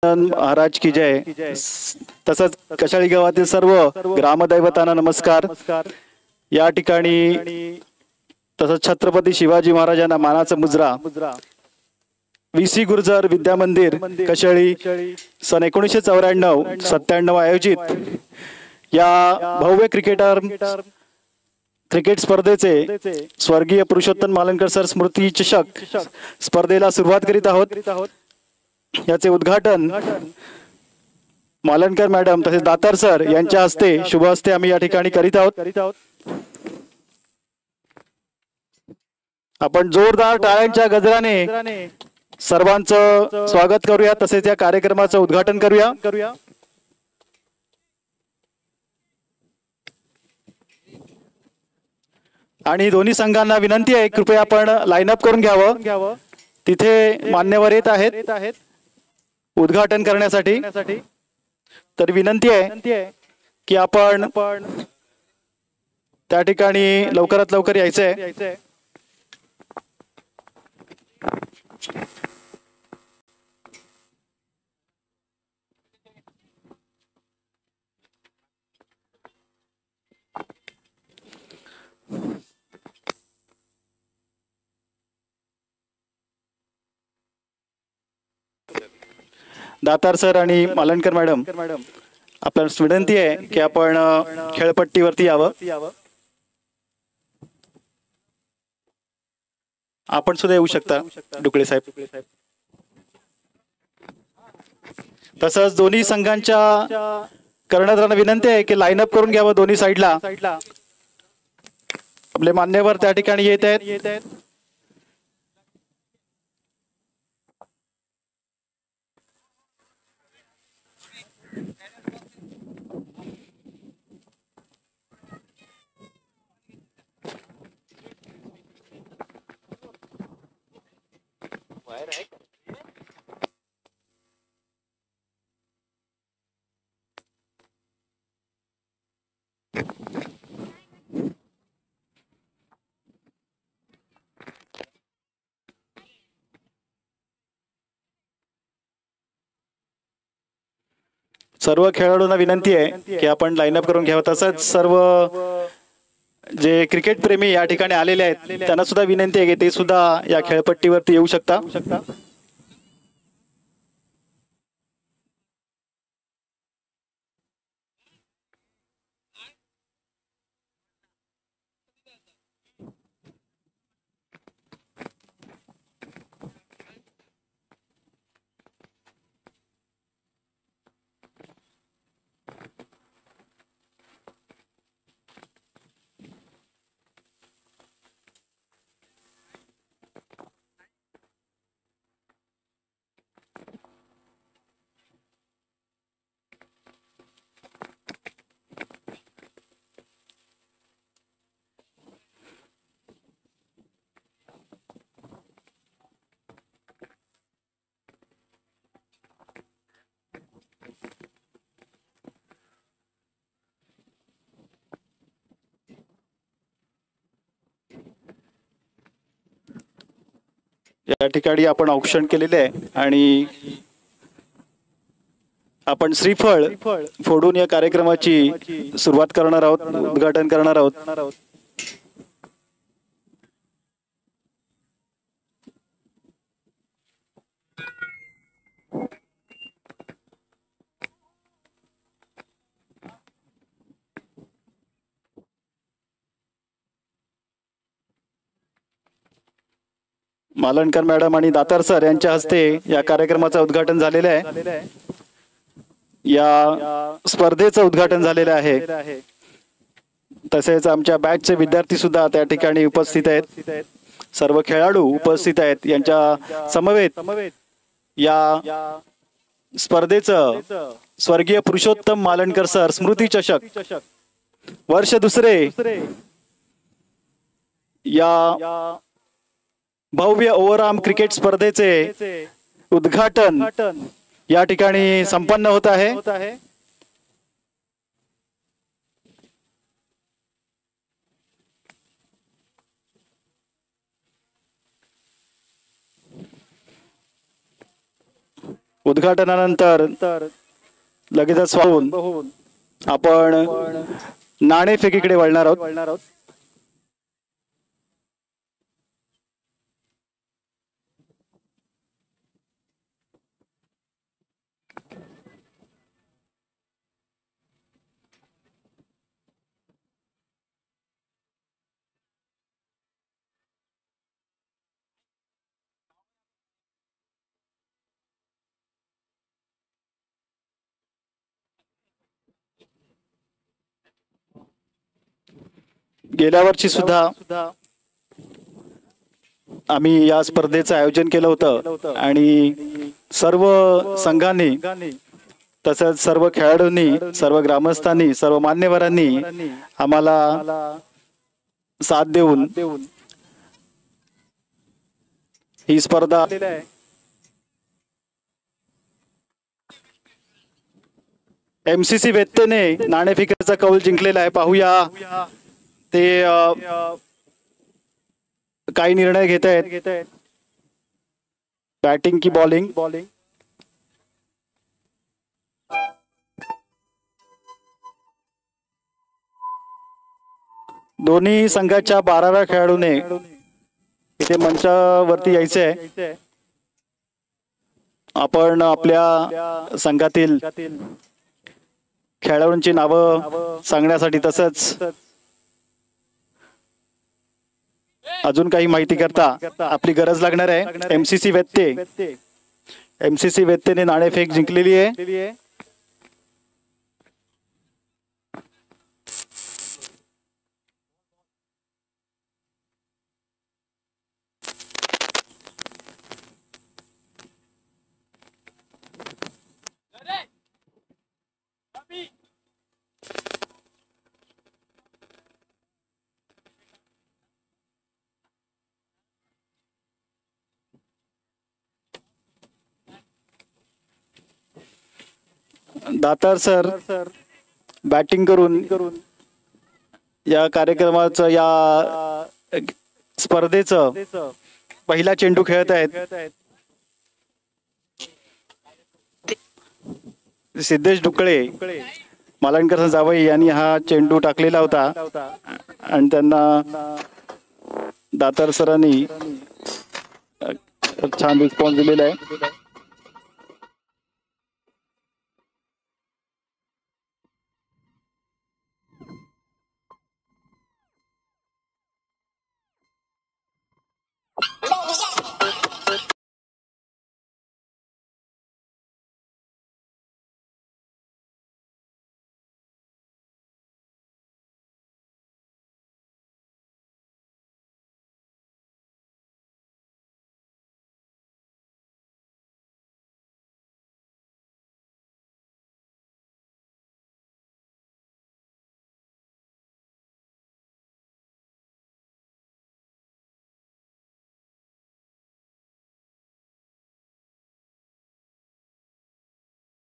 महाराज की जय. तसंच कशाळी गावातील सर्व ग्रामदैवतांना नमस्कार. या ठिकाणी तसंच छत्रपती शिवाजी महाराजांना मानाचा मुजरा VC गुर्जर विद्या मंदिर कशाळी सन 1994-97 आयोजित या भव्य क्रिकेट स्पर्धेचे स्वर्गीय पुरुषोत्तम मालनकर सर स्मृती चषक स्पर्धेला सुरुवात करीत आहोत. याचे उद्घाटन मालनकर मॅडम तसेच दातार सर यांच्या हस्ते शुभ हस्ते आम्ही या ठिकाणी करीत आहोत. आपण जोरदार टाळ्यांच्या गजराने सर्वांचं स्वागत करूया तसेच या कार्यक्रमाचं उद्घाटन करूया. आणि दोन्ही संघांना विनंती आहे कृपया आपण लाईन अप करून घ्यावं. तिथे मान्यवर येत आहेत उद्घाटन करण्यासाठी. तर विनंती आहे की आपण त्या ठिकाणी लवकरात लवकर यायचंय. दातार सर आणि मालनकर मॅडम आपल्याला विनंती आहे की आपण खेळपट्टीवरती यावं. आपण सुद्धा येऊ शकता डुकळे साहेब. तसंच दोन्ही संघांच्या कर्णधारांना विनंती आहे की लाईन अप करून घ्यावं दोन्ही साईडला. आपले मान्यवर त्या ठिकाणी येत आहेत. सर्व खेळाडूंना विनंती आहे की आपण लाईन अप करून घ्यावं. तसंच सर्व जे क्रिकेट प्रेमी या ठिकाणी आलेले आहेत त्यांना सुद्धा विनंती आहे की ते सुद्धा या खेळपट्टीवरती येऊ शकता. या ठिकाणी आपण औक्षण केलेले आहे आणि आपण श्रीफळ फोडून या कार्यक्रमाची सुरुवात करणार आहोत, उद्घाटन करणार आहोत. मालनकर मॅडम आणि दातार सर यांच्या हस्ते या कार्यक्रमाचं उद्घाटन झालेलं आहे. या स्पर्धेचं उद्घाटन झालेलं आहे. तसेच आमच्या बॅचचे विद्यार्थी सुद्धा त्या ठिकाणी उपस्थित आहेत. सर्व खेळाडू उपस्थित आहेत. यांच्या समवेत या स्पर्धेचं स्वर्गीय पुरुषोत्तम मालनकर सर स्मृती चषक वर्ष दुसरे या भव्य ओव्हरआर्म क्रिकेट स्पर्धेचे उद्घाटन या ठिकाणी संपन्न होत आहे. उद्घाटनानंतर लगेचच पाहून आपण नाणेफेकीकडे वळणार आहोत. गेल्या वर्षी सुद्धा आम्ही या स्पर्धेचं आयोजन केलं होतं आणि सर्व संघांनी तसंच सर्व खेळाडूंनी, सर्व ग्रामस्थांनी, सर्व मान्यवरांनी आम्हाला साथ देऊन ही स्पर्धा MCC वेत्तेने नाणेफेकीचा कौल जिंकलेला आहे. पाहूया ते काही निर्णय घेत आहेत, बॅटिंग की बॉलिंग. दोन्ही संघाच्या 12व्या खेळाडूने इथे मंचावरती यायचे आहे. आपण आपल्या संघातील खेळाडूंची नावं सांगण्यासाठी तसंच अजून काही माहिती करता आपली गरज लागणार आहे. MCC वेत्तेने नाणेफेक जिंकलेली आहे. दातार सर बॅटिंग करून या कार्यक्रमाचं, या स्पर्धेचं पहिला चेंडू खेळत आहेत. सिद्धेश डुकळे, मालणकर जावई यांनी हा चेंडू टाकलेला होता आणि त्यांना दातार सरांनी छान रिस्पॉन्स दिलेला आहे.